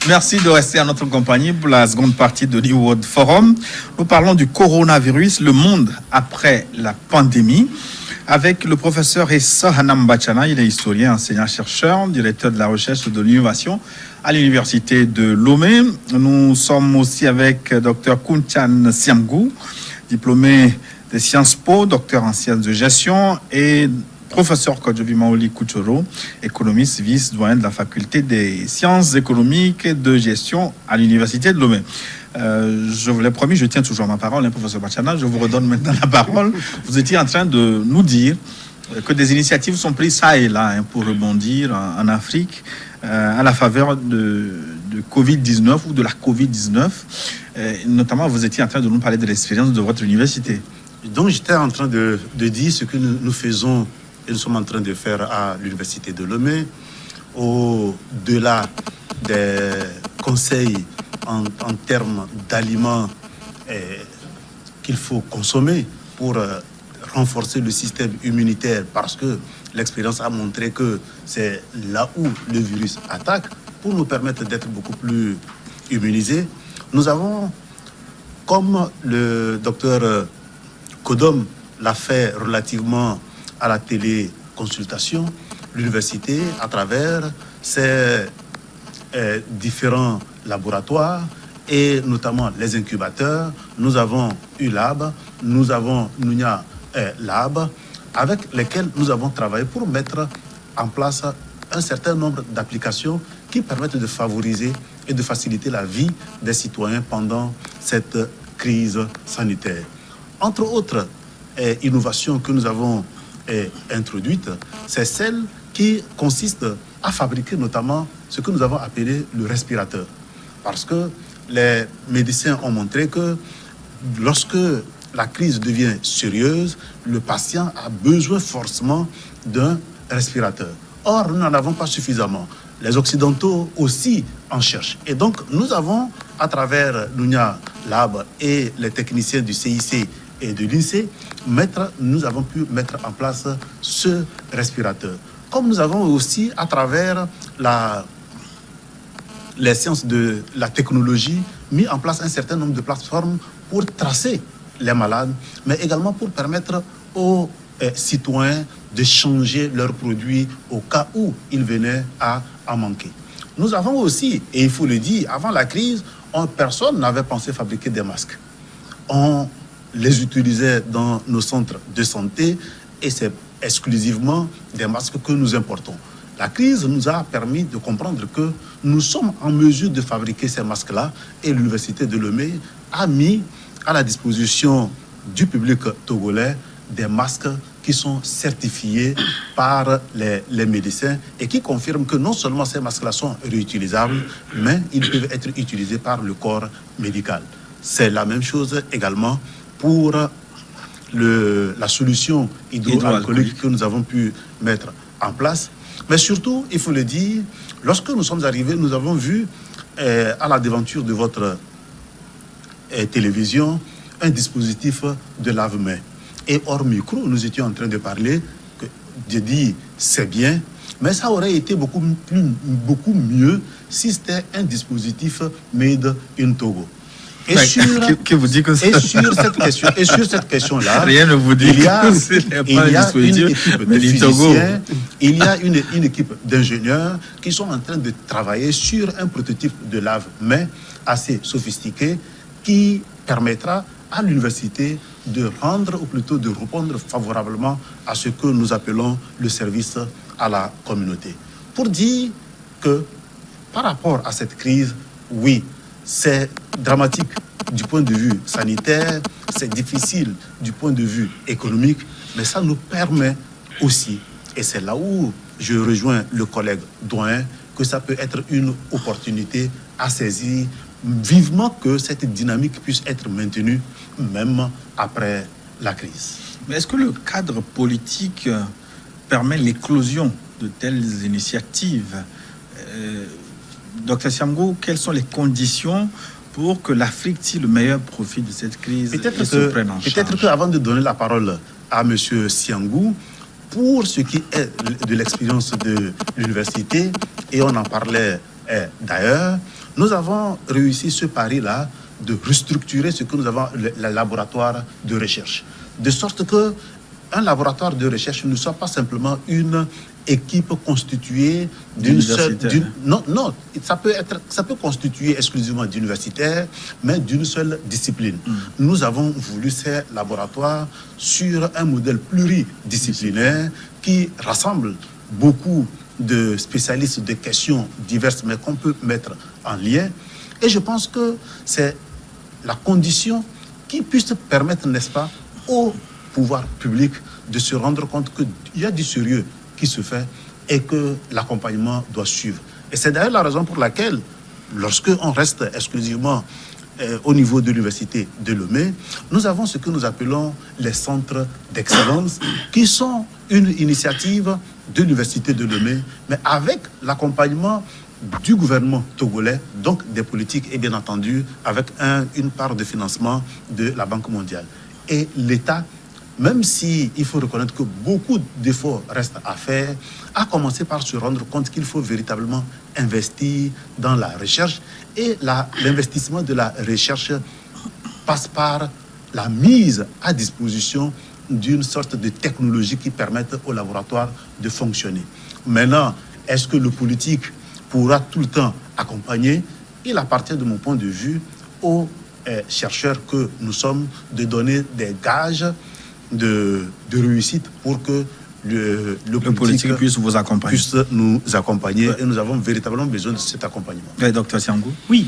Merci de rester à notre compagnie pour la seconde partie de New World Forum. Nous parlons du coronavirus, le monde après la pandémie, avec le professeur Issa Hanam-Bachana. Il est historien, enseignant-chercheur, directeur de la recherche et de l'innovation à l'université de Lomé. Nous sommes aussi avec Dr Kunchan Siamgou, diplômé de Sciences Po, docteur en sciences de gestion et professeur Kodjobi Maoli Kuchoro, économiste vice-doyen de la faculté des sciences économiques et de gestion à l'université de Lomé. Je vous l'ai promis, je tiens toujours ma parole, professeur Bachana. Je vous redonne maintenant la parole. Vous étiez en train de nous dire que des initiatives sont prises ça et là pour rebondir en Afrique à la faveur de Covid-19 ou de la Covid-19. Notamment, vous étiez en train de nous parler de l'expérience de votre université. Donc, j'étais en train de dire ce que nous faisons et nous sommes en train de faire à l'université de Lomé, au-delà des conseils en termes d'aliments qu'il faut consommer pour renforcer le système immunitaire, parce que l'expérience a montré que c'est là où le virus attaque, pour nous permettre d'être beaucoup plus immunisés. Nous avons, comme le docteur Kodom l'a fait relativement à la téléconsultation, l'université, à travers ses différents laboratoires et notamment les incubateurs, nous avons ULab, nous avons Nunia Lab, avec lesquels nous avons travaillé pour mettre en place un certain nombre d'applications qui permettent de favoriser et de faciliter la vie des citoyens pendant cette crise sanitaire. Entre autres innovations que nous avons introduites, c'est celle qui consiste à fabriquer notamment ce que nous avons appelé le respirateur. Parce que les médecins ont montré que lorsque la crise devient sérieuse, le patient a besoin forcément d'un respirateur. Or, nous n'en avons pas suffisamment. Les Occidentaux aussi en cherchent. Et donc, nous avons, à travers Nunia Lab et les techniciens du CIC et de l'INSEE, nous avons pu mettre en place ce respirateur. Comme nous avons aussi, à travers les sciences de la technologie, mis en place un certain nombre de plateformes pour tracer les malades, mais également pour permettre aux citoyens de changer leurs produits au cas où ils venaient à en manquer. Nous avons aussi, et il faut le dire, avant la crise, personne n'avait pensé fabriquer des masques. On les utilisait dans nos centres de santé et c'est exclusivement des masques que nous importons. La crise nous a permis de comprendre que nous sommes en mesure de fabriquer ces masques-là et l'université de Lomé a mis à la disposition du public togolais des masques qui sont certifiés par les médecins et qui confirment que non seulement ces masques-là sont réutilisables, mais ils peuvent être utilisés par le corps médical. C'est la même chose également pour la solution hydroalcoolique que nous avons pu mettre en place. Mais surtout, il faut le dire, lorsque nous sommes arrivés, nous avons vu à la devanture de votre télévision un dispositif de lave-mains. Et hors micro, nous étions en train de parler, de dire c'est bien, mais ça aurait été beaucoup mieux si c'était un dispositif made in Togo. Et sur cette question-là, rien ne vous dit il y a une équipe de physiciens, il y a une équipe d'ingénieurs qui sont en train de travailler sur un prototype de lave-mains assez sophistiqué qui permettra à l'université de rendre, ou plutôt de répondre favorablement à ce que nous appelons le service à la communauté. Pour dire que par rapport à cette crise, oui, c'est dramatique du point de vue sanitaire, c'est difficile du point de vue économique, mais ça nous permet aussi, et c'est là où je rejoins le collègue Doyen, que ça peut être une opportunité à saisir vivement que cette dynamique puisse être maintenue même après la crise. Mais est-ce que le cadre politique permet l'éclosion de telles initiatives? Docteur Siamgou, quelles sont les conditions pour que l'Afrique tire le meilleur profit de cette crise et se prenne en charge? Peut-être qu'avant de donner la parole à M. Siamgou, pour ce qui est de l'expérience de l'université, et on en parlait d'ailleurs, nous avons réussi ce pari-là de restructurer ce que nous avons, le laboratoire de recherche. De sorte que un laboratoire de recherche ne soit pas simplement une équipe constituée d'une seule... Non, ça peut constituer exclusivement d'universitaires, mais d'une seule discipline. Nous avons voulu ces laboratoires sur un modèle pluridisciplinaire qui rassemble beaucoup de spécialistes de questions diverses, mais qu'on peut mettre en lien. Et je pense que c'est la condition qui puisse permettre, n'est-ce pas, au pouvoir public de se rendre compte qu'il y a du sérieux qui se fait et que l'accompagnement doit suivre. Et c'est d'ailleurs la raison pour laquelle, lorsque on reste exclusivement au niveau de l'université de Lomé, nous avons ce que nous appelons les centres d'excellence, qui sont une initiative de l'université de Lomé, mais avec l'accompagnement du gouvernement togolais, donc des politiques et bien entendu avec une part de financement de la Banque mondiale. Et l'État, même si il faut reconnaître que beaucoup d'efforts restent à faire, a commencé par se rendre compte qu'il faut véritablement investir dans la recherche. Et l'investissement de la recherche passe par la mise à disposition d'une sorte de technologie qui permette au laboratoire de fonctionner. Maintenant, est-ce que le politique pourra tout le temps accompagner? Il appartient, de mon point de vue, aux chercheurs que nous sommes de donner des gages de réussite pour que le politique puisse vous accompagner. Puisse nous accompagner, et nous avons véritablement besoin de cet accompagnement. Docteur Siangou. Oui,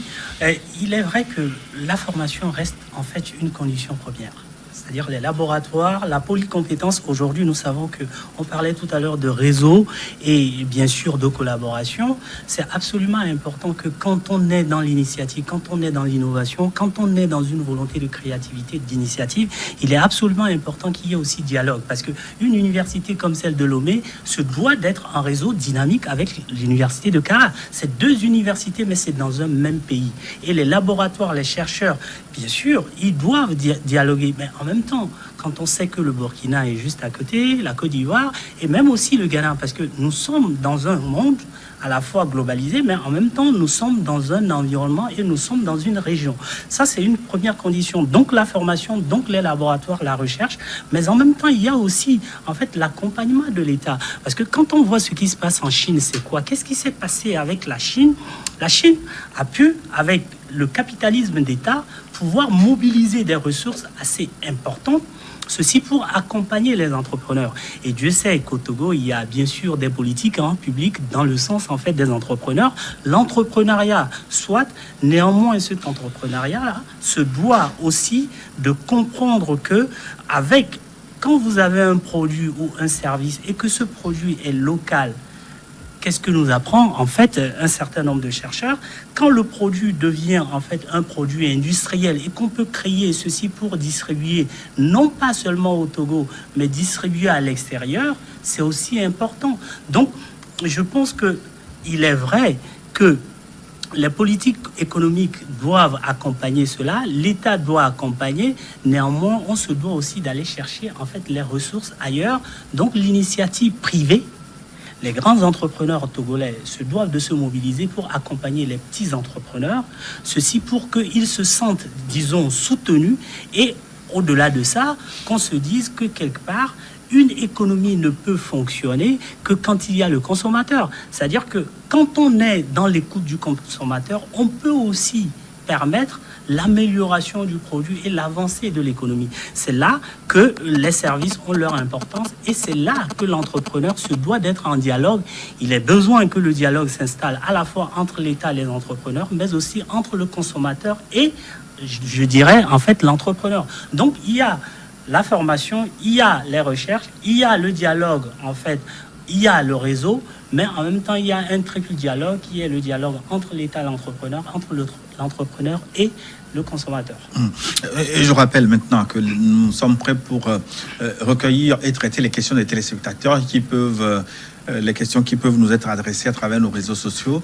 il est vrai que la formation reste en fait une condition première. C'est-à-dire les laboratoires, la polycompétence. Aujourd'hui, nous savons qu'on parlait tout à l'heure de réseau et bien sûr de collaboration. C'est absolument important que quand on est dans l'initiative, quand on est dans l'innovation, quand on est dans une volonté de créativité, d'initiative, il est absolument important qu'il y ait aussi dialogue. Parce qu'une université comme celle de Lomé se doit d'être un réseau dynamique avec l'université de Kara. C'est deux universités, mais c'est dans un même pays. Et les laboratoires, les chercheurs, bien sûr, ils doivent dialoguer. Mais en même temps, quand on sait que le Burkina est juste à côté, la Côte d'Ivoire, et même aussi le Ghana, parce que nous sommes dans un monde à la fois globalisé, mais en même temps, nous sommes dans un environnement et nous sommes dans une région. Ça, c'est une première condition. Donc, la formation, donc les laboratoires, la recherche, mais en même temps, il y a aussi, en fait, l'accompagnement de l'État. Parce que quand on voit ce qui se passe en Chine, c'est quoi? Qu'est-ce qui s'est passé avec la Chine? La Chine a pu, avec le capitalisme d'État, pouvoir mobiliser des ressources assez importantes, ceci pour accompagner les entrepreneurs. Et Dieu sait qu'au Togo, il y a bien sûr des politiques publiques dans le sens en fait des entrepreneurs. L'entrepreneuriat, soit néanmoins cet entrepreneuriat se doit aussi de comprendre que quand vous avez un produit ou un service et que ce produit est local, qu'est-ce que nous apprend en fait un certain nombre de chercheurs? Quand le produit devient en fait un produit industriel et qu'on peut créer ceci pour distribuer non pas seulement au Togo, mais distribuer à l'extérieur, c'est aussi important. Donc, je pense qu'il est vrai que les politiques économiques doivent accompagner cela, l'État doit accompagner, néanmoins, on se doit aussi d'aller chercher en fait les ressources ailleurs. Donc, l'initiative privée, les grands entrepreneurs togolais se doivent de se mobiliser pour accompagner les petits entrepreneurs, ceci pour qu'ils se sentent, disons, soutenus et au-delà de ça, qu'on se dise que quelque part, une économie ne peut fonctionner que quand il y a le consommateur. C'est-à-dire que quand on est dans l'écoute du consommateur, on peut aussi permettre l'amélioration du produit et l'avancée de l'économie. C'est là que les services ont leur importance et c'est là que l'entrepreneur se doit d'être en dialogue. Il est besoin que le dialogue s'installe à la fois entre l'État et les entrepreneurs, mais aussi entre le consommateur et, je dirais, en fait, l'entrepreneur. Donc, il y a la formation, il y a les recherches, il y a le dialogue, en fait, il y a le réseau, mais en même temps, il y a un triple dialogue qui est le dialogue entre l'État et l'entrepreneur, entre l'entrepreneur et le consommateur. Et je rappelle maintenant que nous sommes prêts pour recueillir et traiter les questions des téléspectateurs les questions qui peuvent nous être adressées à travers nos réseaux sociaux,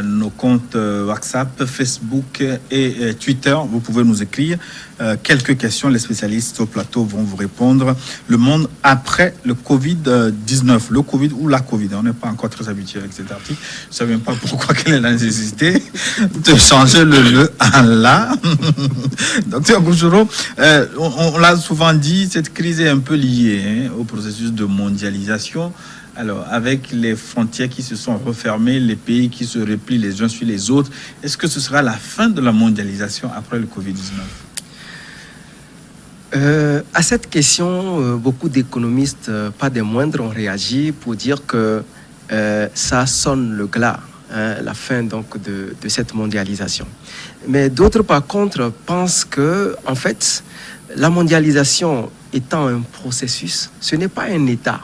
nos comptes WhatsApp, Facebook et Twitter. Vous pouvez nous écrire quelques questions. Les spécialistes au plateau vont vous répondre. Le monde après le Covid-19, le Covid ou la Covid, on n'est pas encore encore très habitué avec cet article. Je ne sais même pas pourquoi, quelle est la nécessité de changer le en la. Docteur Goujouro, on l'a souvent dit, cette crise est un peu liée au processus de mondialisation. Alors, avec les frontières qui se sont refermées, les pays qui se replient les uns sur les autres, est-ce que ce sera la fin de la mondialisation après le Covid-19 ? À cette question, beaucoup d'économistes, pas des moindres, ont réagi pour dire que ça sonne le glas, la fin donc de cette mondialisation. Mais d'autres, par contre, pensent que, en fait, la mondialisation étant un processus, ce n'est pas un État.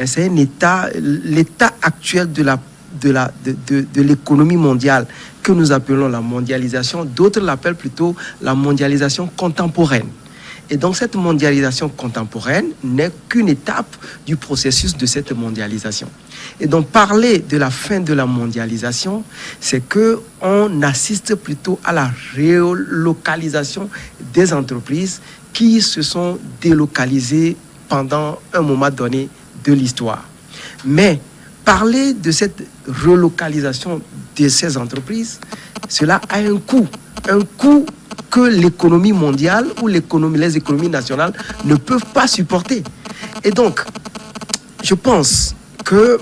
C'est un État, l'état actuel de l'économie mondiale que nous appelons la mondialisation. D'autres l'appellent plutôt la mondialisation contemporaine. Et donc cette mondialisation contemporaine n'est qu'une étape du processus de cette mondialisation. Et donc parler de la fin de la mondialisation, c'est qu'on assiste plutôt à la relocalisation des entreprises qui se sont délocalisées pendant un moment donné de l'histoire. Mais parler de cette relocalisation de ces entreprises, cela a un coût que l'économie mondiale ou les économies nationales ne peuvent pas supporter. Et donc, je pense que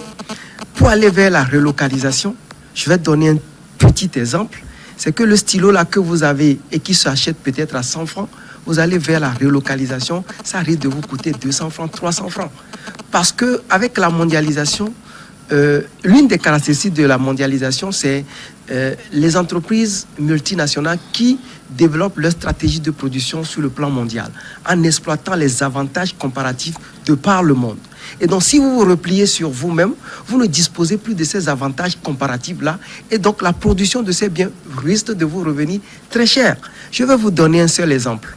pour aller vers la relocalisation, je vais donner un petit exemple, c'est que le stylo là que vous avez et qui s'achète peut-être à 100 francs, vous allez vers la relocalisation, ça risque de vous coûter 200 francs, 300 francs. Parce qu'avec la mondialisation, l'une des caractéristiques de la mondialisation, c'est les entreprises multinationales qui développent leur stratégie de production sur le plan mondial, en exploitant les avantages comparatifs de par le monde. Et donc, si vous vous repliez sur vous-même, vous ne disposez plus de ces avantages comparatifs-là, et donc la production de ces biens risque de vous revenir très cher. Je vais vous donner un seul exemple.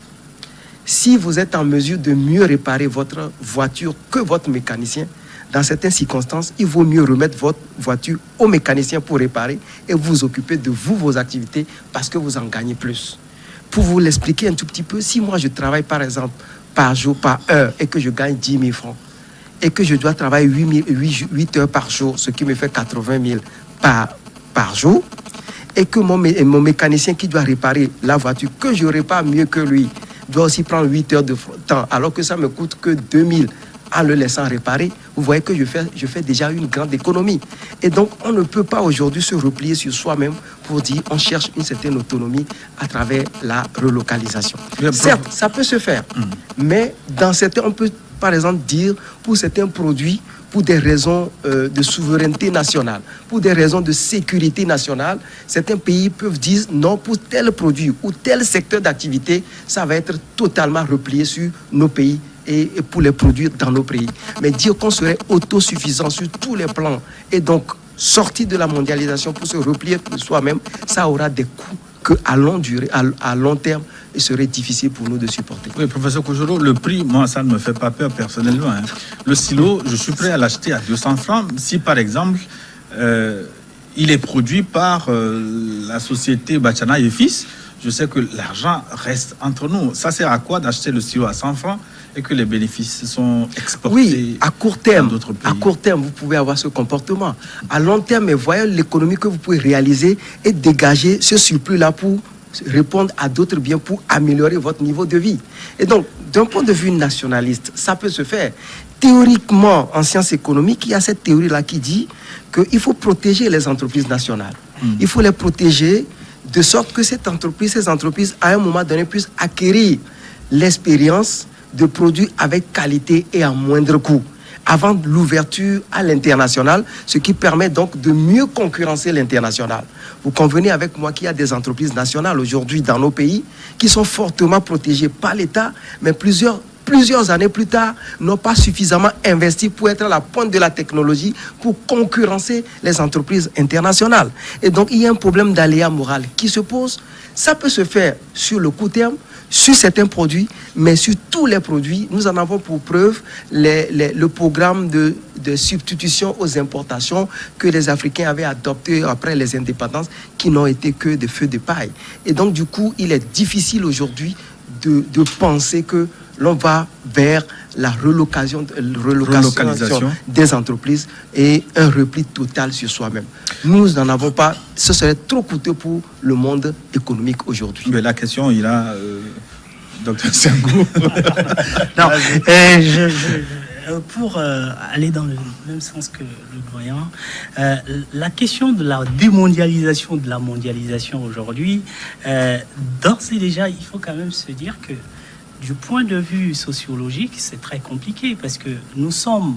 Si vous êtes en mesure de mieux réparer votre voiture que votre mécanicien, dans certaines circonstances, il vaut mieux remettre votre voiture au mécanicien pour réparer et vous occuper de vos activités parce que vous en gagnez plus. Pour vous l'expliquer un tout petit peu, si moi je travaille par exemple par jour, par heure et que je gagne 10 000 francs et que je dois travailler 8 heures par jour, ce qui me fait 80 000 par jour, et que mon mécanicien qui doit réparer la voiture, que je répare mieux que lui, doit aussi prendre 8 heures de temps, alors que ça me coûte que 2 000 en le laissant réparer, vous voyez que je fais déjà une grande économie. Et donc, on ne peut pas aujourd'hui se replier sur soi-même pour dire on cherche une certaine autonomie à travers la relocalisation. Certes, ça peut se faire, mais dans certains, on peut par exemple dire pour certains produits, pour des raisons de souveraineté nationale, pour des raisons de sécurité nationale, certains pays peuvent dire non, pour tel produit ou tel secteur d'activité, ça va être totalement replié sur nos pays et pour les produire dans nos pays. Mais dire qu'on serait autosuffisant sur tous les plans et donc sortir de la mondialisation pour se replier sur soi-même, ça aura des coûts que à long terme, il serait difficile pour nous de supporter. Oui, professeur Goujouro, le prix, moi, ça ne me fait pas peur personnellement. Hein. Le stylo, je suis prêt à l'acheter à 200 francs si, par exemple, il est produit par la société Bachana et Fils. Je sais que l'argent reste entre nous. Ça sert à quoi d'acheter le stylo à 100 francs et que les bénéfices sont exportés à court terme, dans d'autres pays? À court terme, vous pouvez avoir ce comportement. À long terme, voyez l'économie que vous pouvez réaliser et dégager ce surplus-là pour répondre à d'autres biens, pour améliorer votre niveau de vie. Et donc, d'un point de vue nationaliste, ça peut se faire. Théoriquement, en sciences économiques, il y a cette théorie-là qui dit qu'il faut protéger les entreprises nationales. Il faut les protéger de sorte que ces entreprises, à un moment donné, puissent acquérir l'expérience de produits avec qualité et à moindre coût, avant l'ouverture à l'international, ce qui permet donc de mieux concurrencer l'international. Vous convenez avec moi qu'il y a des entreprises nationales aujourd'hui dans nos pays qui sont fortement protégées par l'État, mais plusieurs années plus tard, n'ont pas suffisamment investi pour être à la pointe de la technologie pour concurrencer les entreprises internationales. Et donc, il y a un problème d'aléa moral qui se pose. Ça peut se faire sur le court terme, sur certains produits, mais sur tous les produits, nous en avons pour preuve le programme de substitution aux importations que les Africains avaient adopté après les indépendances, qui n'ont été que des feux de paille. Et donc, du coup, il est difficile aujourd'hui de penser que l'on va vers la relocalisation des entreprises et un repli total sur soi-même. Nous n'en avons pas. Ce serait trop coûteux pour le monde économique aujourd'hui. Mais la question, il a... Docteur Sengou. Non, pour aller dans le même sens que le doyen, la question de la démondialisation de la mondialisation aujourd'hui, d'ores et déjà, il faut quand même se dire que du point de vue sociologique, c'est très compliqué parce que nous sommes,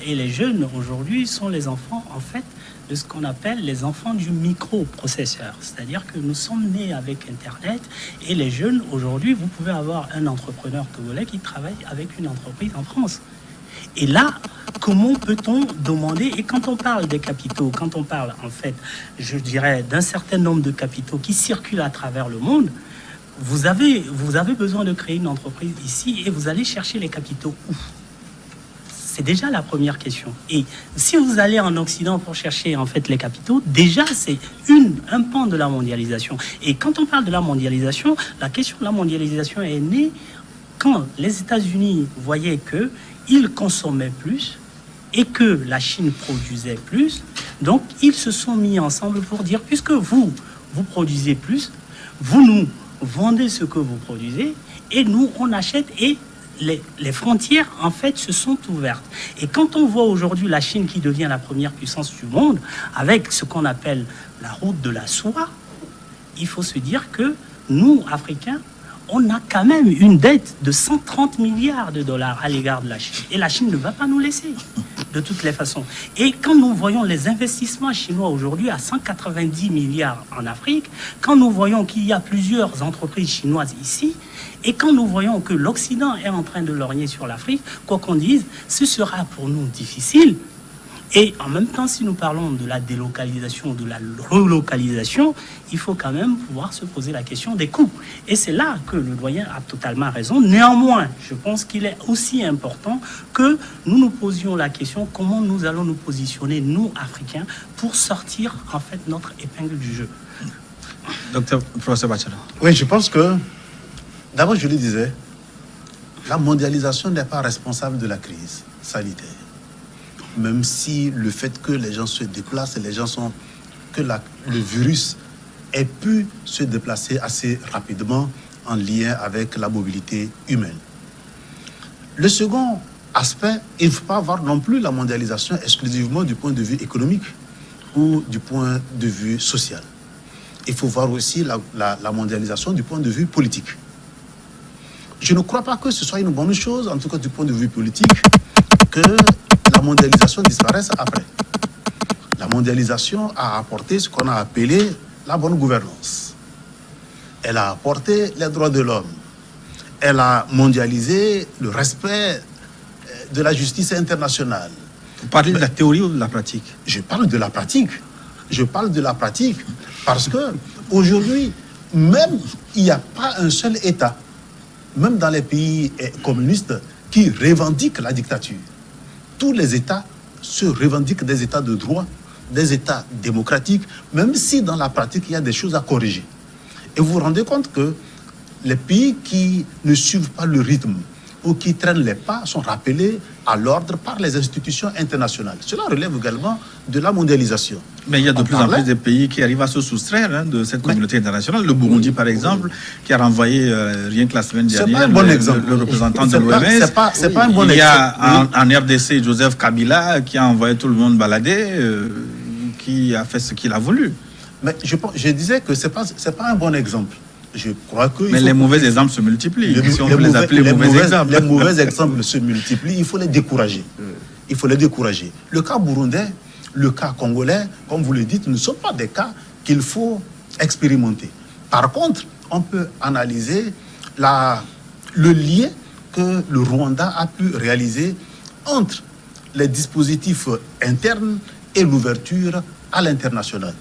et les jeunes aujourd'hui sont les enfants, en fait, de ce qu'on appelle les enfants du microprocesseur. C'est-à-dire que nous sommes nés avec Internet et les jeunes, aujourd'hui, vous pouvez avoir un entrepreneur togolais qui travaille avec une entreprise en France. Et là, comment peut-on demander, et quand on parle des capitaux, quand on parle, en fait, je dirais, d'un certain nombre de capitaux qui circulent à travers le monde, vous avez besoin de créer une entreprise ici et vous allez chercher les capitaux où ? C'est déjà la première question. Et si vous allez en Occident pour chercher en fait les capitaux, déjà c'est un pan de la mondialisation. Et quand on parle de la mondialisation, la question de la mondialisation est née quand les États-Unis voyaient qu'ils consommaient plus et que la Chine produisait plus. Donc ils se sont mis ensemble pour dire, puisque vous produisez plus, vous nous vendez ce que vous produisez et nous on achète et les frontières, en fait, se sont ouvertes. Et quand on voit aujourd'hui la Chine qui devient la première puissance du monde, avec ce qu'on appelle la route de la soie, il faut se dire que nous, Africains, on a quand même une dette de 130 milliards de dollars à l'égard de la Chine. Et la Chine ne va pas nous laisser, de toutes les façons. Et quand nous voyons les investissements chinois aujourd'hui à 190 milliards en Afrique, quand nous voyons qu'il y a plusieurs entreprises chinoises ici, et quand nous voyons que l'Occident est en train de lorgner sur l'Afrique, quoi qu'on dise, ce sera pour nous difficile. Et en même temps, si nous parlons de la délocalisation, de la relocalisation, il faut quand même pouvoir se poser la question des coûts. Et c'est là que le doyen a totalement raison. Néanmoins, je pense qu'il est aussi important que nous nous posions la question comment nous allons nous positionner, nous, Africains, pour sortir, en fait, notre épingle du jeu. Docteur, professeur Bachelor. Oui, je pense que, d'abord, je le disais, la mondialisation n'est pas responsable de la crise sanitaire. Même si le fait que les gens se déplacent, que le virus ait pu se déplacer assez rapidement en lien avec la mobilité humaine. Le second aspect, il ne faut pas voir non plus la mondialisation exclusivement du point de vue économique ou du point de vue social. Il faut voir aussi la mondialisation du point de vue politique. Je ne crois pas que ce soit une bonne chose, en tout cas du point de vue politique, que la mondialisation disparaisse après. La mondialisation a apporté ce qu'on a appelé la bonne gouvernance. Elle a apporté les droits de l'homme. Elle a mondialisé le respect de la justice internationale. Vous parlez de la théorie ou de la pratique? Je parle de la pratique. Je parle de la pratique parce que aujourd'hui, même il n'y a pas un seul État, même dans les pays communistes, qui revendiquent la dictature. Tous les États se revendiquent des États de droit, des États démocratiques, même si dans la pratique, il y a des choses à corriger. Et vous vous rendez compte que les pays qui ne suivent pas le rythme ou qui traînent les pas sont rappelés à l'ordre par les institutions internationales. Cela relève également de la mondialisation. Mais il y a de plus en plus de pays qui arrivent à se soustraire de cette communauté internationale. Le Burundi, par exemple, qui a renvoyé rien que la semaine dernière le représentant de l'OMS. C'est pas un bon exemple. Il y a en RDC Joseph Kabila qui a envoyé tout le monde balader, qui a fait ce qu'il a voulu. Mais je disais que c'est pas un bon exemple. Je crois que mais les mauvais exemples se multiplient. Si on peut les appeler mauvais exemples. Les mauvais exemples se multiplient, il faut les décourager. Il faut les décourager. Le cas burundais, le cas congolais, comme vous le dites, ne sont pas des cas qu'il faut expérimenter. Par contre, on peut analyser le lien que le Rwanda a pu réaliser entre les dispositifs internes et l'ouverture à l'international.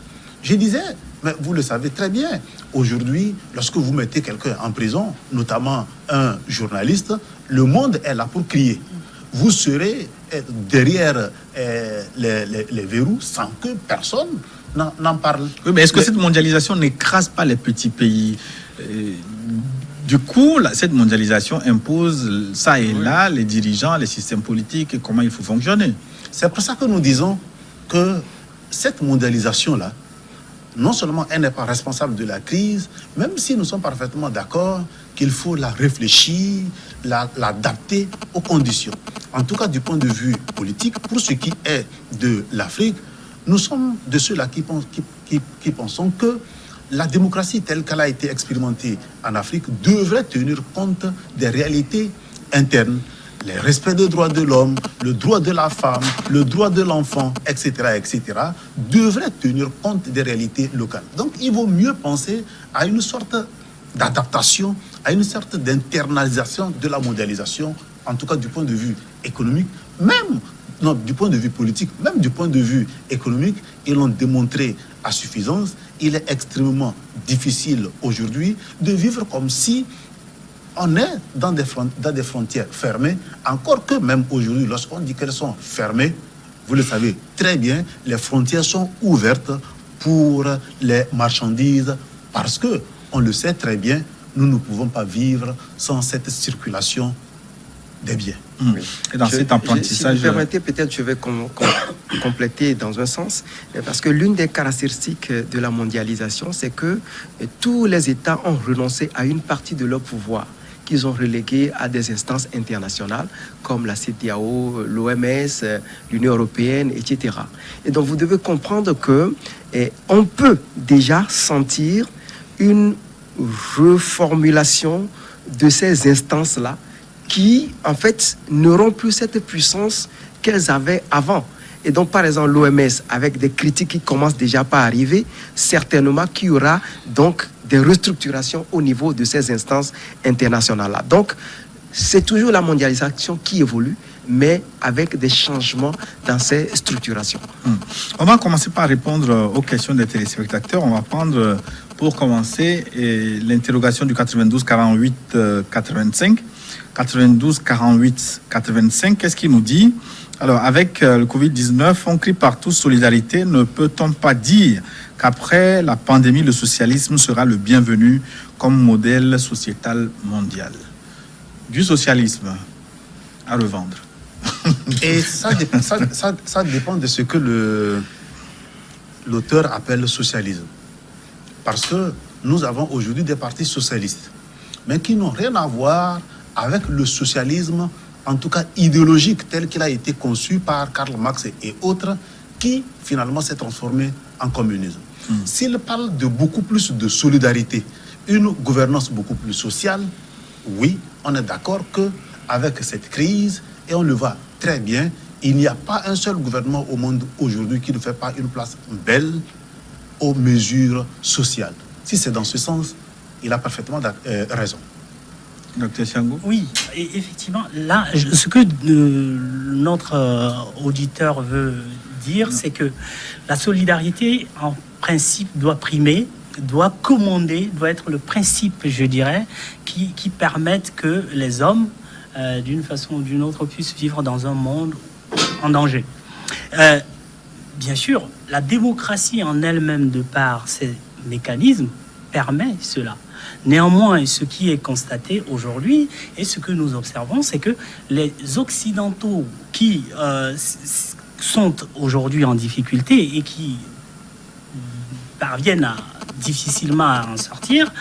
Je disais, mais vous le savez très bien, aujourd'hui, lorsque vous mettez quelqu'un en prison, notamment un journaliste, le monde est là pour crier. Vous serez derrière les verrous sans que personne n'en parle. Oui, mais est-ce que cette mondialisation n'écrase pas les petits pays Du coup, cette mondialisation impose ça et là, les dirigeants, les systèmes politiques et comment il faut fonctionner. C'est pour ça que nous disons que cette mondialisation-là, non seulement elle n'est pas responsable de la crise, même si nous sommes parfaitement d'accord qu'il faut la réfléchir, l'adapter aux conditions. En tout cas, du point de vue politique, pour ce qui est de l'Afrique, nous sommes de ceux-là qui pensons que la démocratie telle qu'elle a été expérimentée en Afrique devrait tenir compte des réalités internes, les respects des droits de l'homme, le droit de la femme, le droit de l'enfant, etc., devraient tenir compte des réalités locales. Donc, il vaut mieux penser à une sorte d'adaptation, à une sorte d'internalisation de la mondialisation, en tout cas du point de vue économique, même non, du point de vue politique, même du point de vue économique, ils l'ont démontré à suffisance. Il est extrêmement difficile aujourd'hui de vivre comme si on est dans des frontières fermées, encore que même aujourd'hui, lorsqu'on dit qu'elles sont fermées, vous le savez très bien, les frontières sont ouvertes pour les marchandises, parce que, on le sait très bien, nous ne pouvons pas vivre sans cette circulation des biens. Oui. Et dans cet apprentissage... Si vous permettez, peut-être je vais compléter dans un sens, parce que l'une des caractéristiques de la mondialisation, c'est que tous les États ont renoncé à une partie de leur pouvoir qu'ils ont relégué à des instances internationales comme la CEDEAO, l'OMS, l'Union européenne, etc. Et donc vous devez comprendre que on peut déjà sentir une reformulation de ces instances-là qui, en fait, n'auront plus cette puissance qu'elles avaient avant. Et donc, par exemple, l'OMS, avec des critiques qui commencent déjà par arriver, certainement qu'il y aura donc des restructurations au niveau de ces instances internationales-là. Donc, c'est toujours la mondialisation qui évolue, mais avec des changements dans ces structurations. On va commencer par répondre aux questions des téléspectateurs. On va prendre, pour commencer, l'interrogation du 92 48 85. 92 48 85, qu'est-ce qu'il nous dit? Alors, avec le Covid-19, on crie partout solidarité. Ne peut-on pas dire qu'après la pandémie, le socialisme sera le bienvenu comme modèle sociétal mondial? Du socialisme à revendre. Et ça dépend de ce que l'auteur appelle socialisme. Parce que nous avons aujourd'hui des partis socialistes, mais qui n'ont rien à voir avec le socialisme, en tout cas idéologique, tel qu'il a été conçu par Karl Marx et autres, qui finalement s'est transformé en communisme. S'il parle de beaucoup plus de solidarité, une gouvernance beaucoup plus sociale, oui, on est d'accord qu'avec cette crise, et on le voit très bien, il n'y a pas un seul gouvernement au monde aujourd'hui qui ne fait pas une place belle aux mesures sociales. Si c'est dans ce sens, il a parfaitement raison. Docteur Siango? Oui, effectivement, là, ce que notre auditeur veut dire, c'est que la solidarité, en principe, doit primer, doit commander, doit être le principe, je dirais, qui permette que les hommes, d'une façon ou d'une autre, puissent vivre dans un monde en danger. Bien sûr, la démocratie en elle-même, de par ses mécanismes, permet cela. Néanmoins, ce qui est constaté aujourd'hui et ce que nous observons, c'est que les Occidentaux qui sont aujourd'hui en difficulté et qui parviennent difficilement à en sortir,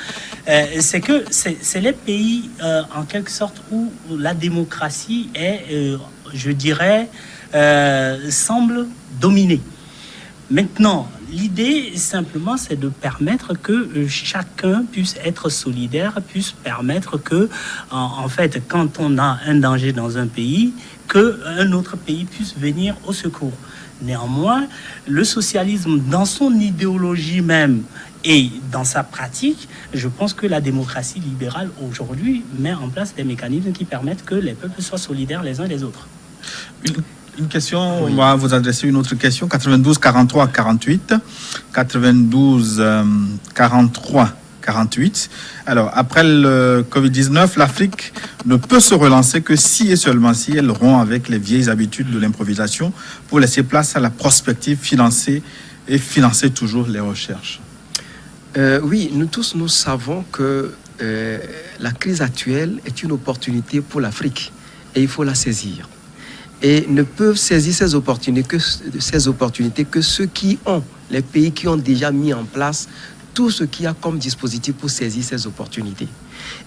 c'est que c'est les pays, en quelque sorte, où la démocratie est, je dirais, semble dominer. Maintenant, l'idée, simplement, c'est de permettre que chacun puisse être solidaire, puisse permettre que, en fait, quand on a un danger dans un pays, qu'un autre pays puisse venir au secours. Néanmoins, le socialisme, dans son idéologie même et dans sa pratique, je pense que la démocratie libérale, aujourd'hui, met en place des mécanismes qui permettent que les peuples soient solidaires les uns les autres. Une question, oui. On va vous adresser une autre question. 92 43 48. 92 43 48. Alors, après le Covid-19, l'Afrique ne peut se relancer que si et seulement si elle rompt avec les vieilles habitudes de l'improvisation pour laisser place à la prospective financer toujours les recherches. Oui, nous tous, nous savons que la crise actuelle est une opportunité pour l'Afrique et il faut la saisir. Et ne peuvent saisir ces opportunités que ceux qui ont, les pays qui ont déjà mis en place tout ce qu'il y a comme dispositif pour saisir ces opportunités.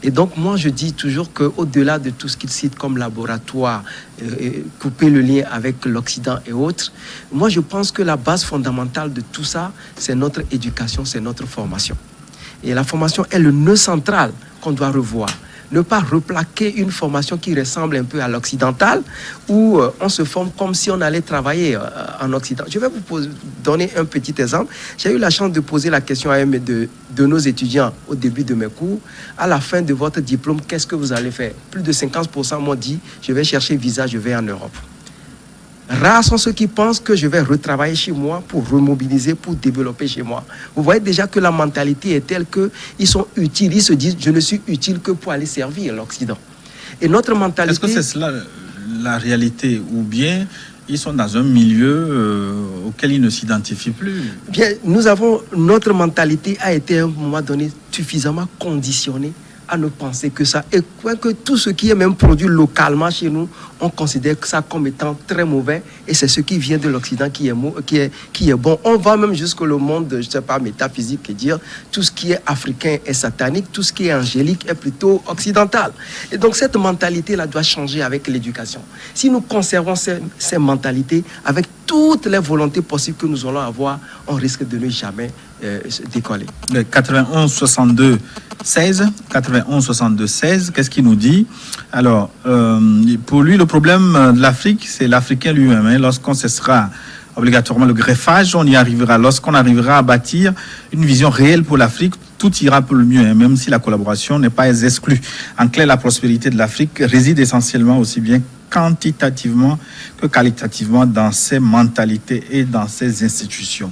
Et donc, moi, je dis toujours qu'au-delà de tout ce qu'ils citent comme laboratoire, couper le lien avec l'Occident et autres, moi, je pense que la base fondamentale de tout ça, c'est notre éducation, c'est notre formation. Et la formation est le nœud central qu'on doit revoir. Ne pas replaquer une formation qui ressemble un peu à l'occidentale, où on se forme comme si on allait travailler en Occident. Je vais vous donner un petit exemple. J'ai eu la chance de poser la question à un de nos étudiants au début de mes cours. À la fin de votre diplôme, qu'est-ce que vous allez faire? Plus de 50% m'ont dit, je vais chercher visa, je vais en Europe. Rares sont ceux qui pensent que je vais retravailler chez moi pour remobiliser, pour développer chez moi. Vous voyez déjà que la mentalité est telle qu'ils sont utiles. Ils se disent, je ne suis utile que pour aller servir l'Occident. Et notre mentalité... Est-ce que c'est cela la réalité, ou bien ils sont dans un milieu auquel ils ne s'identifient plus? Bien, notre mentalité a été à un moment donné suffisamment conditionnée à ne penser que ça. Et que tout ce qui est même produit localement chez nous, on considère ça comme étant très mauvais. Et c'est ce qui vient de l'Occident qui est bon. On va même jusqu'au monde, je ne sais pas, métaphysique, et dire tout ce qui est africain est satanique, tout ce qui est angélique est plutôt occidental. Et donc cette mentalité-là doit changer avec l'éducation. Si nous conservons ces mentalités, avec toutes les volontés possibles que nous allons avoir, on risque de ne jamais décoller. 91-62-16, 91-62-16, qu'est-ce qu'il nous dit? Alors, pour lui, le problème de l'Afrique, c'est l'Africain lui-même. Hein. Lorsqu'on cessera obligatoirement le greffage, on y arrivera. Lorsqu'on arrivera à bâtir une vision réelle pour l'Afrique, tout ira pour le mieux, hein, même si la collaboration n'est pas exclue. En clair, la prospérité de l'Afrique réside essentiellement aussi bien quantitativement que qualitativement dans ses mentalités et dans ses institutions.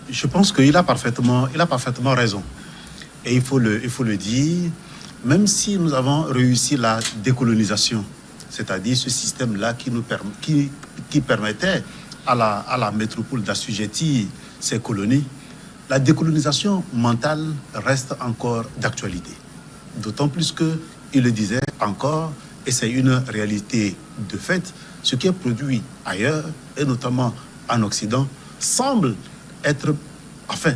Je pense qu'il a parfaitement raison. Et il faut le dire, même si nous avons réussi la décolonisation, c'est-à-dire ce système-là qui permettait à la métropole d'assujettir ses colonies, la décolonisation mentale reste encore d'actualité. D'autant plus qu'il le disait encore, et c'est une réalité de fait, ce qui est produit ailleurs, et notamment en Occident, semble être, enfin,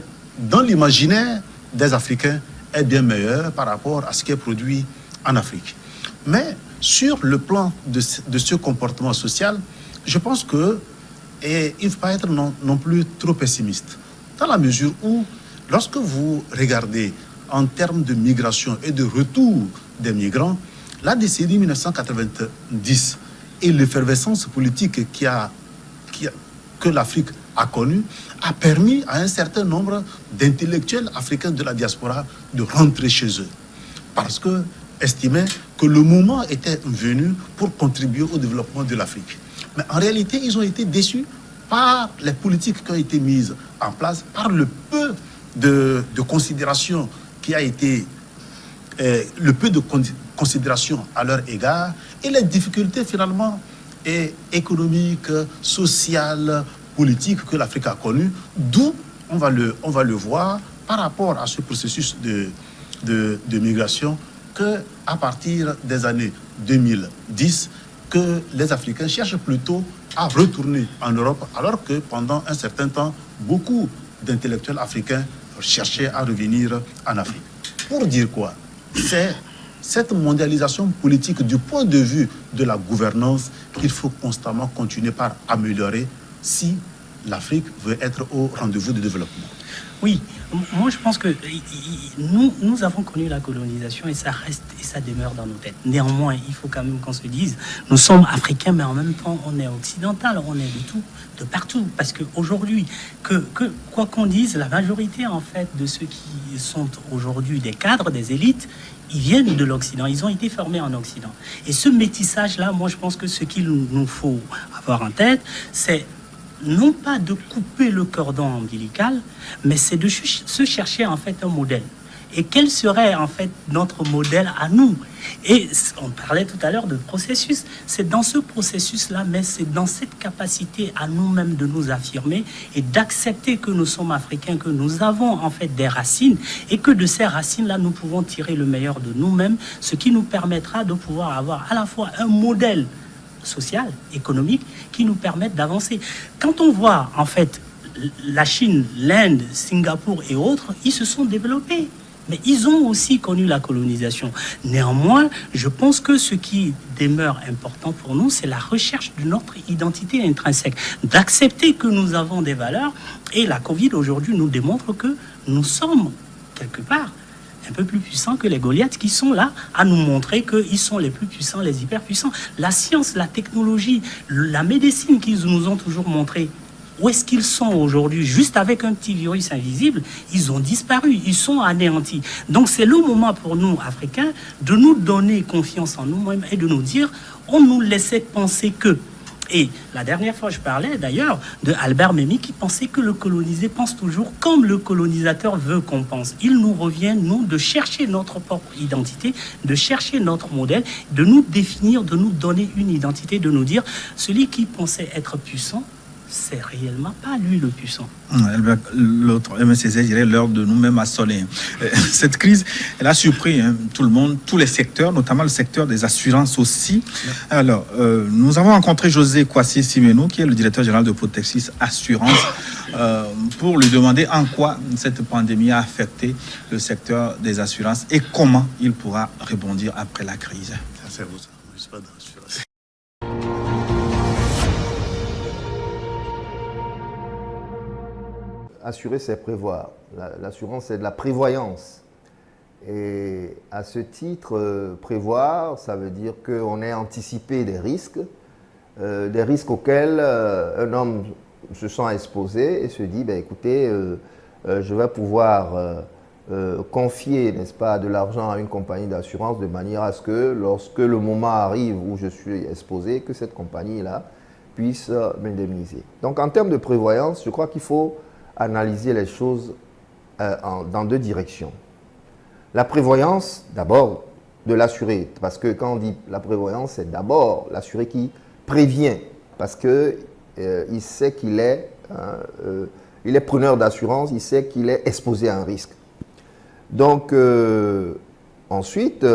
dans l'imaginaire des Africains, est bien meilleur par rapport à ce qui est produit en Afrique. Mais sur le plan de ce comportement social, je pense qu'il ne faut pas être non plus trop pessimiste. Dans la mesure où, lorsque vous regardez en termes de migration et de retour des migrants, la décennie 1990 et l'effervescence politique que l'Afrique a connue a permis à un certain nombre d'intellectuels africains de la diaspora de rentrer chez eux. Parce qu'ils estimaient que le moment était venu pour contribuer au développement de l'Afrique. Mais en réalité, ils ont été déçus par les politiques qui ont été mises en place, par le peu de considération qui a été... le peu de considération à leur égard et les difficultés finalement économiques, sociales, politiques que l'Afrique a connues, d'où on va le voir par rapport à ce processus de migration qu'à partir des années 2010, que les Africains cherchent plutôt à retourner en Europe, alors que pendant un certain temps, beaucoup d'intellectuels africains cherchaient à revenir en Afrique. Pour dire quoi? C'est cette mondialisation politique du point de vue de la gouvernance qu'il faut constamment continuer par améliorer si l'Afrique veut être au rendez-vous du développement. Oui, moi je pense que nous avons connu la colonisation et ça reste et ça demeure dans nos têtes. Néanmoins, il faut quand même qu'on se dise, nous sommes africains, mais en même temps on est occidental, on est de tout, de partout. Parce qu'aujourd'hui, quoi qu'on dise, la majorité en fait de ceux qui sont aujourd'hui des cadres, des élites, ils viennent de l'Occident, ils ont été formés en Occident. Et ce métissage-là, moi je pense que ce qu'il nous faut avoir en tête, c'est non pas de couper le cordon ombilical, mais c'est de se chercher en fait un modèle. Et quel serait en fait notre modèle à nous? Et on parlait tout à l'heure de processus. C'est dans ce processus-là, mais c'est dans cette capacité à nous-mêmes de nous affirmer et d'accepter que nous sommes africains, que nous avons en fait des racines et que de ces racines-là, nous pouvons tirer le meilleur de nous-mêmes, ce qui nous permettra de pouvoir avoir à la fois un modèle social, économique, qui nous permette d'avancer. Quand on voit en fait la Chine, l'Inde, Singapour et autres, ils se sont développés. Mais ils ont aussi connu la colonisation. Néanmoins, je pense que ce qui demeure important pour nous, c'est la recherche de notre identité intrinsèque, d'accepter que nous avons des valeurs. Et la Covid aujourd'hui nous démontre que nous sommes, quelque part, un peu plus puissants que les Goliaths qui sont là à nous montrer qu'ils sont les plus puissants, les hyper puissants. La science, la technologie, la médecine qu'ils nous ont toujours montré. Où est-ce qu'ils sont aujourd'hui? Juste avec un petit virus invisible, ils ont disparu, ils sont anéantis. Donc c'est le moment pour nous, Africains, de nous donner confiance en nous-mêmes et de nous dire, on nous laissait penser que... Et la dernière fois, je parlais d'ailleurs de Albert Memmi qui pensait que le colonisé pense toujours comme le colonisateur veut qu'on pense. Il nous revient, nous, de chercher notre propre identité, de chercher notre modèle, de nous définir, de nous donner une identité, de nous dire, celui qui pensait être puissant, c'est réellement pas lui le puissant. L'autre, M. Césaire dirait l'heure de nous-mêmes assoler. Cette crise, elle a surpris tout le monde, tous les secteurs, notamment le secteur des assurances aussi. Alors, nous avons rencontré José Kwasi Simenou, qui est le directeur général de Protexis Assurance, pour lui demander en quoi cette pandémie a affecté le secteur des assurances et comment il pourra rebondir après la crise. Ça, c'est vous, ça. Je suis pas dans l'assurance. Assurer, c'est prévoir. L'assurance, c'est de la prévoyance. Et à ce titre, prévoir, ça veut dire qu'on ait anticipé des risques auxquels un homme se sent exposé et se dit, ben, écoutez, je vais pouvoir confier, n'est-ce pas, de l'argent à une compagnie d'assurance de manière à ce que, lorsque le moment arrive où je suis exposé, que cette compagnie-là puisse m'indemniser. Donc, en termes de prévoyance, je crois qu'il faut analyser les choses dans deux directions. La prévoyance, d'abord, de l'assuré, parce que quand on dit la prévoyance, c'est d'abord l'assuré qui prévient, parce que il sait qu'il est, il est preneur d'assurance, il sait qu'il est exposé à un risque. Donc, ensuite,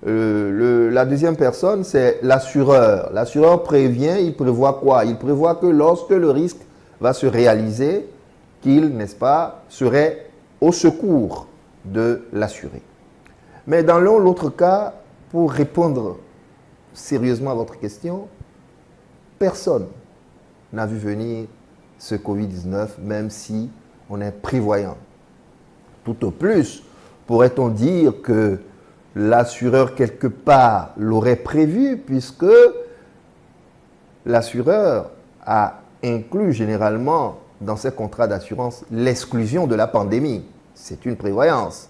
la deuxième personne, c'est l'assureur. L'assureur prévient, il prévoit quoi? Il prévoit que lorsque le risque va se réaliser, qu'il, n'est-ce pas, serait au secours de l'assuré. Mais dans l'un ou l'autre cas, pour répondre sérieusement à votre question, personne n'a vu venir ce Covid-19, même si on est prévoyant. Tout au plus, pourrait-on dire que l'assureur, quelque part, l'aurait prévu, puisque l'assureur a inclut généralement dans ses contrats d'assurance l'exclusion de la pandémie. C'est une prévoyance.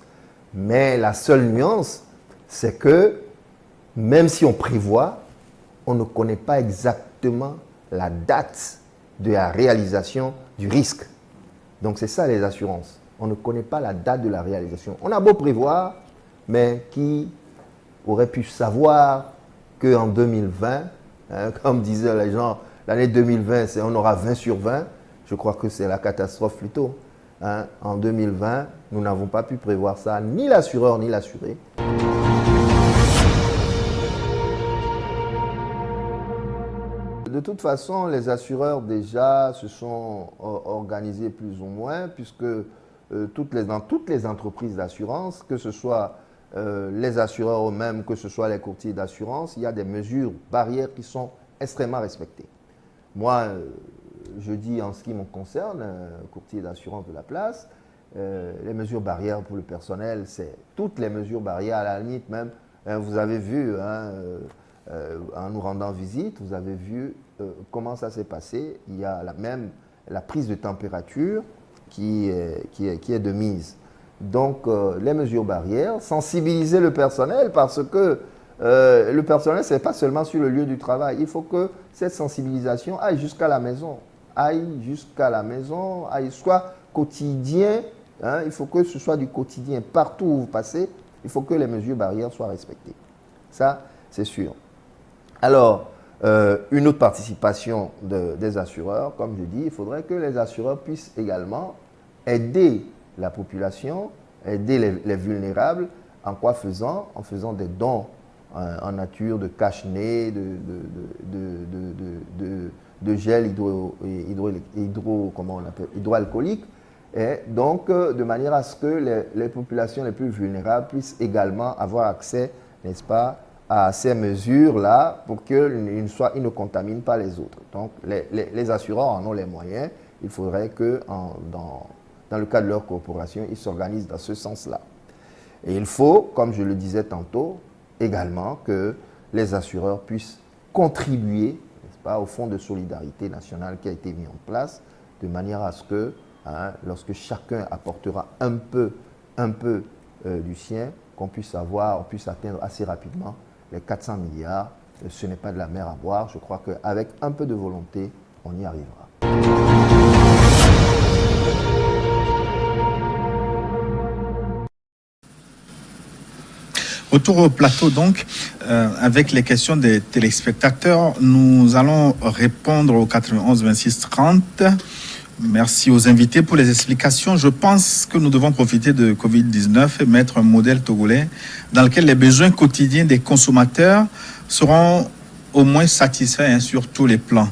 Mais la seule nuance, c'est que même si on prévoit, on ne connaît pas exactement la date de la réalisation du risque. Donc c'est ça les assurances. On ne connaît pas la date de la réalisation. On a beau prévoir, mais qui aurait pu savoir qu'en 2020, comme disaient les gens, l'année 2020, on aura 20 sur 20. Je crois que c'est la catastrophe plutôt. En 2020, nous n'avons pas pu prévoir ça, ni l'assureur ni l'assuré. De toute façon, les assureurs déjà se sont organisés plus ou moins, puisque dans toutes les entreprises d'assurance, que ce soit les assureurs eux-mêmes, que ce soit les courtiers d'assurance, il y a des mesures barrières qui sont extrêmement respectées. Moi, je dis en ce qui me concerne, courtier d'assurance de la place, les mesures barrières pour le personnel, c'est toutes les mesures barrières, à la limite même, vous avez vu, en nous rendant visite, vous avez vu comment ça s'est passé. Il y a même la prise de température qui est de mise. Donc, les mesures barrières, sensibiliser le personnel parce que le personnel, ce n'est pas seulement sur le lieu du travail. Il faut que cette sensibilisation aille jusqu'à la maison, soit quotidien hein, il faut que ce soit du quotidien. Partout où vous passez, il faut que les mesures barrières soient respectées. Ça, c'est sûr. Alors, une autre participation des assureurs, comme je dis, il faudrait que les assureurs puissent également aider la population, aider les vulnérables, en quoi faisant? En faisant des dons en nature de cache-nez, de gel hydroalcoolique, et donc de manière à ce que les populations les plus vulnérables puissent également avoir accès, n'est-ce pas, à ces mesures-là pour qu'ils ne contaminent pas les autres. Donc les assureurs en ont les moyens. Il faudrait que dans le cadre de leur corporation, ils s'organisent dans ce sens-là. Et il faut, comme je le disais tantôt, également que les assureurs puissent contribuer, n'est-ce pas, au fonds de solidarité nationale qui a été mis en place, de manière à ce que, hein, lorsque chacun apportera un peu du sien, on puisse atteindre assez rapidement les 400 milliards. Ce n'est pas de la mer à boire. Je crois qu'avec un peu de volonté, on y arrivera. Retour au plateau donc, avec les questions des téléspectateurs. Nous allons répondre au 91 26 30. Merci aux invités pour les explications. Je pense que nous devons profiter de Covid-19 et mettre un modèle togolais dans lequel les besoins quotidiens des consommateurs seront au moins satisfaits, hein, sur tous les plans.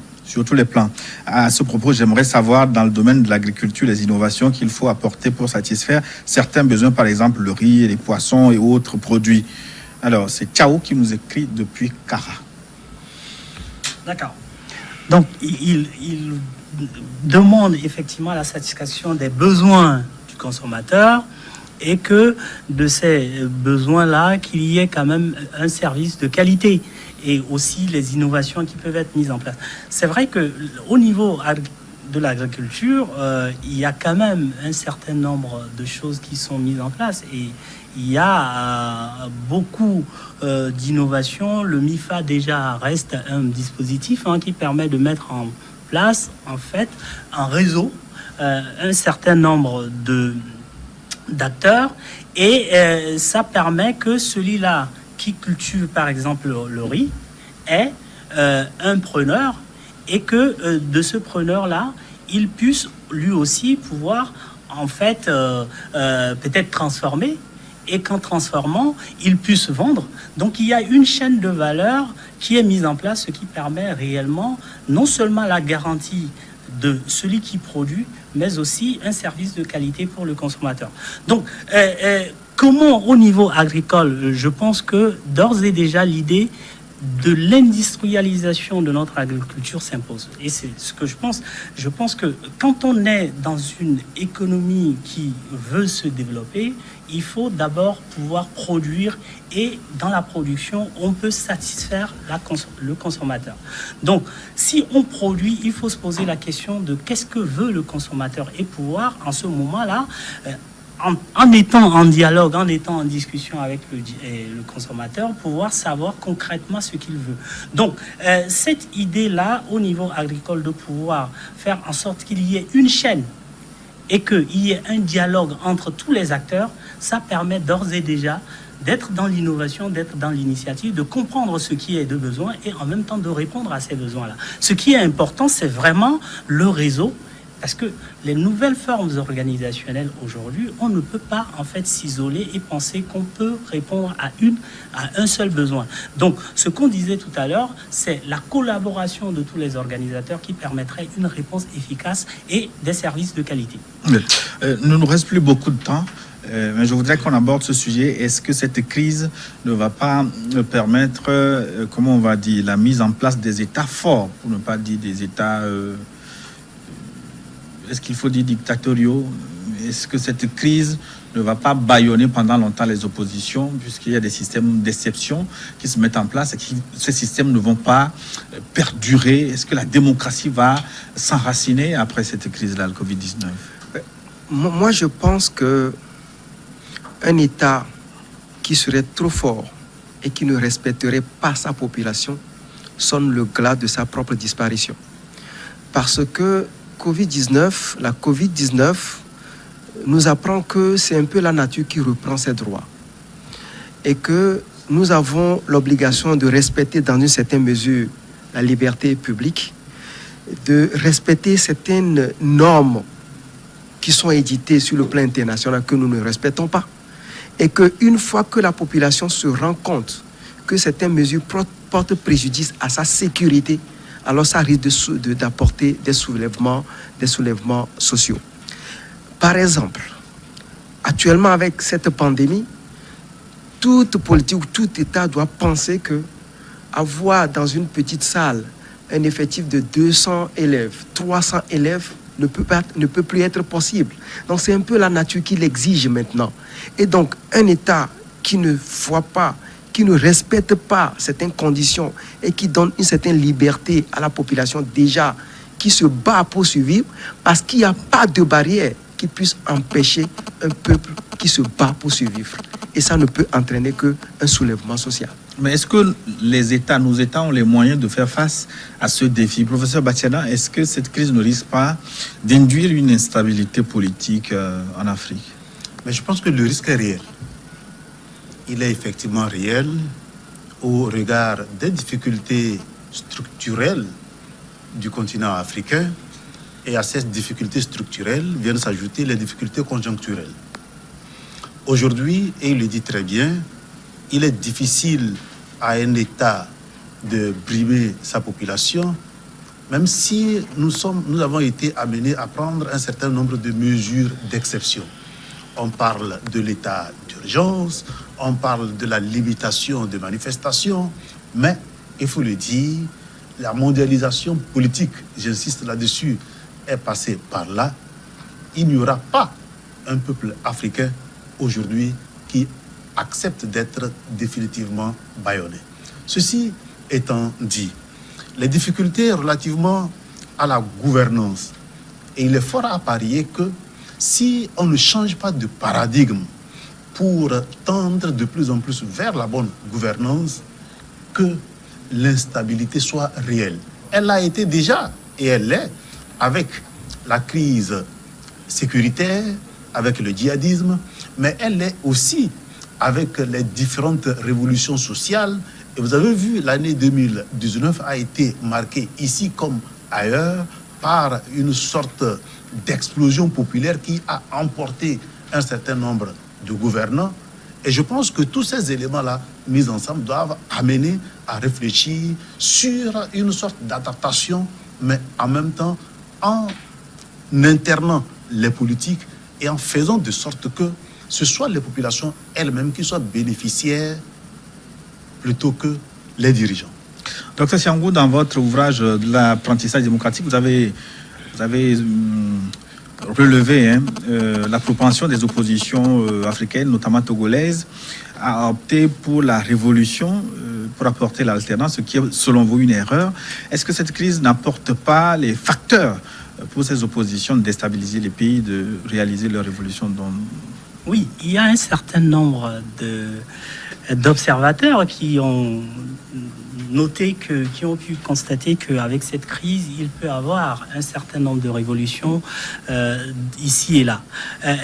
À ce propos, j'aimerais savoir, dans le domaine de l'agriculture, les innovations qu'il faut apporter pour satisfaire certains besoins, par exemple le riz, les poissons et autres produits. Alors, c'est Tchao qui nous écrit depuis Kara. D'accord. Donc, il demande effectivement la satisfaction des besoins du consommateur et que de ces besoins-là, qu'il y ait quand même un service de qualité et aussi les innovations qui peuvent être mises en place. C'est vrai qu'au niveau de l'agriculture, il y a quand même un certain nombre de choses qui sont mises en place et il y a beaucoup d'innovations. Le MIFA déjà reste un dispositif qui permet de mettre en place en fait un réseau, un certain nombre d'acteurs et ça permet que celui-là qui cultive par exemple le riz ait un preneur et que de ce preneur-là, il puisse lui aussi pouvoir en fait peut-être transformer et qu'en transformant, il puisse vendre. Donc il y a une chaîne de valeur qui est mise en place, ce qui permet réellement non seulement la garantie de celui qui produit, mais aussi un service de qualité pour le consommateur. Donc, comment au niveau agricole, je pense que d'ores et déjà l'idée de l'industrialisation de notre agriculture s'impose. Et c'est ce que je pense. Je pense que quand on est dans une économie qui veut se développer, il faut d'abord pouvoir produire et dans la production, on peut satisfaire le consommateur. Donc, si on produit, il faut se poser la question de qu'est-ce que veut le consommateur et pouvoir, en ce moment-là, en étant en dialogue, en étant en discussion avec le consommateur, pouvoir savoir concrètement ce qu'il veut. Donc, cette idée-là, au niveau agricole, de pouvoir faire en sorte qu'il y ait une chaîne et qu'il y ait un dialogue entre tous les acteurs, ça permet d'ores et déjà d'être dans l'innovation, d'être dans l'initiative, de comprendre ce qui est de besoin et en même temps de répondre à ces besoins-là. Ce qui est important, c'est vraiment le réseau. Parce que les nouvelles formes organisationnelles aujourd'hui, on ne peut pas en fait s'isoler et penser qu'on peut répondre à un seul besoin. Donc, ce qu'on disait tout à l'heure, c'est la collaboration de tous les organisateurs qui permettrait une réponse efficace et des services de qualité. Il ne nous reste plus beaucoup de temps. Mais je voudrais qu'on aborde ce sujet. Est-ce que cette crise ne va pas permettre, comment on va dire, la mise en place des États forts, pour ne pas dire des États... est-ce qu'il faut dire dictatoriaux? Est-ce que cette crise ne va pas bâillonner pendant longtemps les oppositions, puisqu'il y a des systèmes d'exception qui se mettent en place et que ces systèmes ne vont pas perdurer? Est-ce que la démocratie va s'enraciner après cette crise-là, le Covid-19? Moi, je pense que un État qui serait trop fort et qui ne respecterait pas sa population sonne le glas de sa propre disparition. Parce que la COVID-19 nous apprend que c'est un peu la nature qui reprend ses droits et que nous avons l'obligation de respecter dans une certaine mesure la liberté publique, de respecter certaines normes qui sont éditées sur le plan international que nous ne respectons pas. Et qu'une fois que la population se rend compte que certaines mesures portent préjudice à sa sécurité, alors ça risque d'apporter des soulèvements sociaux. Par exemple, actuellement avec cette pandémie, toute politique ou tout État doit penser que avoir dans une petite salle un effectif de 200 élèves, 300 élèves ne peut plus être possible. Donc c'est un peu la nature qui l'exige maintenant. Et donc un État qui ne voit pas, qui ne respecte pas certaines conditions et qui donne une certaine liberté à la population déjà qui se bat pour survivre parce qu'il n'y a pas de barrière qui puisse empêcher un peuple qui se bat pour survivre. Et ça ne peut entraîner qu'un soulèvement social. Mais est-ce que nos États ont les moyens de faire face à ce défi? Professeur Batiana, est-ce que cette crise ne risque pas d'induire une instabilité politique en Afrique? Mais je pense que le risque est réel. Il est effectivement réel au regard des difficultés structurelles du continent africain. Et à ces difficultés structurelles viennent s'ajouter les difficultés conjoncturelles. Aujourd'hui, et il le dit très bien, il est difficile à un État de brimer sa population, même si nous avons été amenés à prendre un certain nombre de mesures d'exception. On parle de l'état d'urgence, on parle de la limitation de manifestations, mais il faut le dire, la mondialisation politique, j'insiste là-dessus, est passée par là. Il n'y aura pas un peuple africain aujourd'hui qui accepte d'être définitivement bâillonné. Ceci étant dit, les difficultés relativement à la gouvernance, et il est fort à parier que si on ne change pas de paradigme pour tendre de plus en plus vers la bonne gouvernance, que l'instabilité soit réelle. Elle l'a été déjà et elle l'est avec la crise sécuritaire, avec le djihadisme, mais elle l'est aussi avec les différentes révolutions sociales. Et vous avez vu, l'année 2019 a été marquée ici comme ailleurs par une sorte d'explosion populaire qui a emporté un certain nombre de gouvernants. Et je pense que tous ces éléments-là, mis ensemble, doivent amener à réfléchir sur une sorte d'adaptation, mais en même temps en internant les politiques et en faisant de sorte que ce soit les populations elles-mêmes qui soient bénéficiaires plutôt que les dirigeants. Docteur Siangou, dans votre ouvrage de l'apprentissage démocratique, vous avez relevé la propension des oppositions africaines, notamment togolaises, à opter pour la révolution, pour apporter l'alternance, ce qui est selon vous une erreur. Est-ce que cette crise n'apporte pas les facteurs pour ces oppositions de déstabiliser les pays, de réaliser leur révolution Oui, il y a un certain nombre d'observateurs qui ont noté qui ont pu constater qu'avec cette crise, il peut y avoir un certain nombre de révolutions ici et là.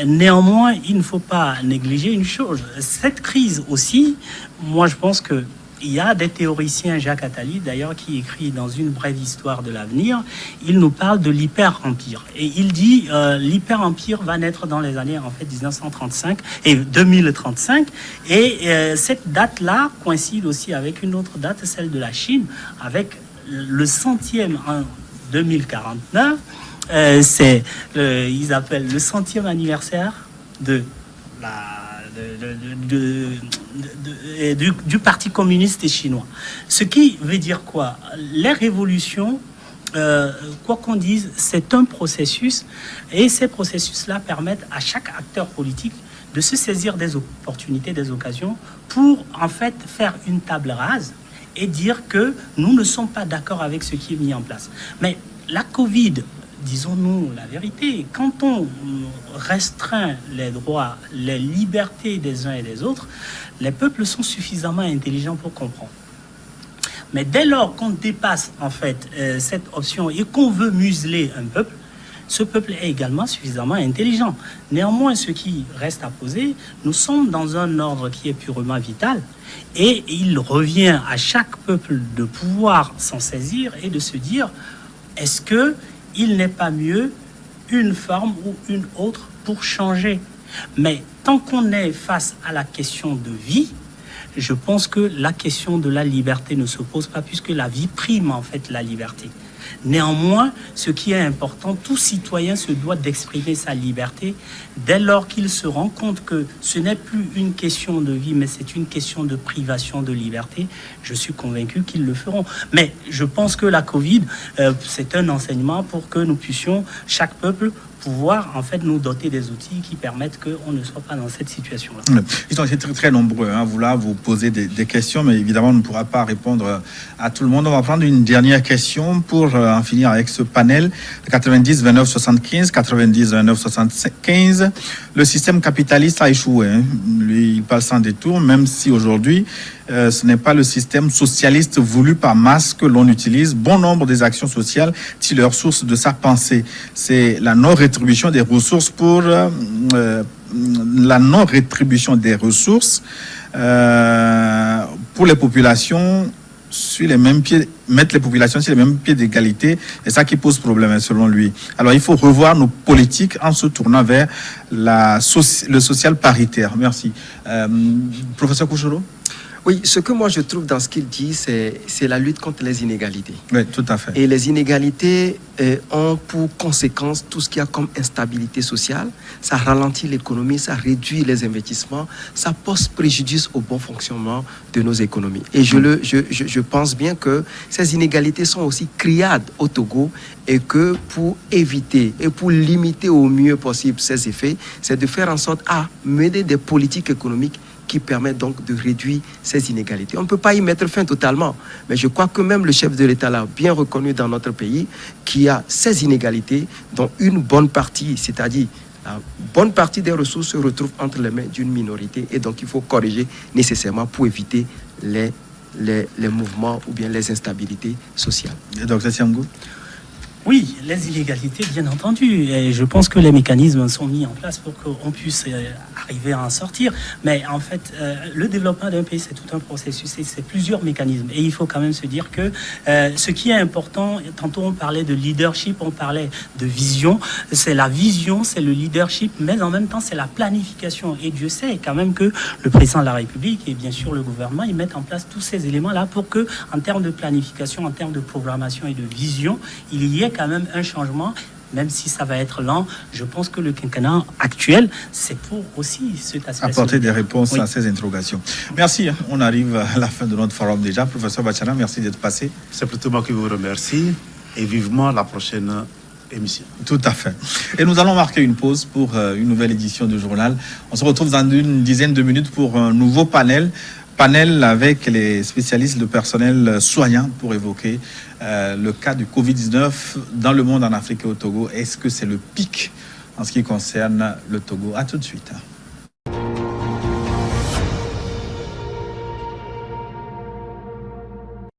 Néanmoins, il ne faut pas négliger une chose. Cette crise aussi, moi je pense que il y a des théoriciens, Jacques Attali d'ailleurs, qui écrit dans une brève histoire de l'avenir, il nous parle de l'hyper-empire. Et il dit l'hyper-empire va naître dans les années 1935 et 2035. Et cette date-là coïncide aussi avec une autre date, celle de la Chine, avec le 100e en 2049. Ils appellent le 100e anniversaire de du Parti communiste chinois. Ce qui veut dire quoi? Les révolutions, quoi qu'on dise, c'est un processus et ces processus-là permettent à chaque acteur politique de se saisir des opportunités, des occasions pour en fait faire une table rase et dire que nous ne sommes pas d'accord avec ce qui est mis en place. Mais la Covid, disons-nous la vérité, quand on restreint les droits, les libertés des uns et des autres, les peuples sont suffisamment intelligents pour comprendre. Mais dès lors qu'on dépasse en fait cette option et qu'on veut museler un peuple, ce peuple est également suffisamment intelligent. Néanmoins, ce qui reste à poser, nous sommes dans un ordre qui est purement vital et il revient à chaque peuple de pouvoir s'en saisir et de se dire, est-ce qu'il n'est pas mieux une forme ou une autre pour changer? Mais tant qu'on est face à la question de vie, je pense que la question de la liberté ne se pose pas puisque la vie prime en fait la liberté. Néanmoins, ce qui est important, tout citoyen se doit d'exprimer sa liberté dès lors qu'il se rend compte que ce n'est plus une question de vie, mais c'est une question de privation de liberté. Je suis convaincu qu'ils le feront. Mais je pense que la Covid, c'est un enseignement pour que nous puissions, chaque peuple, pouvoir en fait nous doter des outils qui permettent qu'on ne soit pas dans cette situation-là. Ils ont été très, très nombreux à vouloir vous poser des questions, mais évidemment on ne pourra pas répondre à tout le monde. On va prendre une dernière question pour en finir avec ce panel. 90 29 75, 90 29 75. Le système capitaliste a échoué. Lui, il passe sans détour, même si aujourd'hui ce n'est pas le système socialiste voulu par masse que l'on utilise. Bon nombre des actions sociales tirent leur source de sa pensée. C'est la non-rétribution des ressources pour la non-rétribution des ressources pour les populations sur les mêmes pieds, mettre les populations sur les mêmes pieds d'égalité, et ça qui pose problème selon lui. Alors il faut revoir nos politiques en se tournant vers le social paritaire. Merci. Professeur Kouchoro? Oui, ce que moi je trouve dans ce qu'il dit, c'est la lutte contre les inégalités. Oui, tout à fait. Et les inégalités ont pour conséquence tout ce qu'il y a comme instabilité sociale. Ça ralentit l'économie, ça réduit les investissements, ça pose préjudice au bon fonctionnement de nos économies. Et je pense bien que ces inégalités sont aussi criades au Togo et que pour éviter et pour limiter au mieux possible ces effets, c'est de faire en sorte à mener des politiques économiques qui permettent donc de réduire ces inégalités. On ne peut pas y mettre fin totalement, mais je crois que même le chef de l'État l'a bien reconnu dans notre pays, qu'il y a ces inégalités dont une bonne partie, c'est-à-dire la bonne partie des ressources se retrouve entre les mains d'une minorité et donc il faut corriger nécessairement pour éviter les mouvements ou bien les instabilités sociales. Donc, c'est Siamgo? Oui, les inégalités, bien entendu. Et je pense que les mécanismes sont mis en place pour qu'on puisse arriver à en sortir. Mais en fait, le développement d'un pays, c'est tout un processus et c'est plusieurs mécanismes. Et il faut quand même se dire que ce qui est important, tantôt on parlait de leadership, on parlait de vision. C'est la vision, c'est le leadership, mais en même temps, c'est la planification. Et Dieu sait quand même que le président de la République et bien sûr le gouvernement, ils mettent en place tous ces éléments-là pour que, en termes de planification, en termes de programmation et de vision, il y ait quand même un changement, même si ça va être lent. Je pense que le quinquennat actuel, c'est pour aussi cet aspect. Apporter des réponses à ces interrogations. Merci. On arrive à la fin de notre forum déjà. Professeur Bachana, merci d'être passé. C'est plutôt moi qui vous remercie et vivement la prochaine émission. Tout à fait. Et nous allons marquer une pause pour une nouvelle édition du journal. On se retrouve dans une dizaine de minutes pour un nouveau panel avec les spécialistes, le personnel soignant pour évoquer le cas du Covid-19 dans le monde, en Afrique et au Togo. Est-ce que c'est le pic en ce qui concerne le Togo? À tout de suite.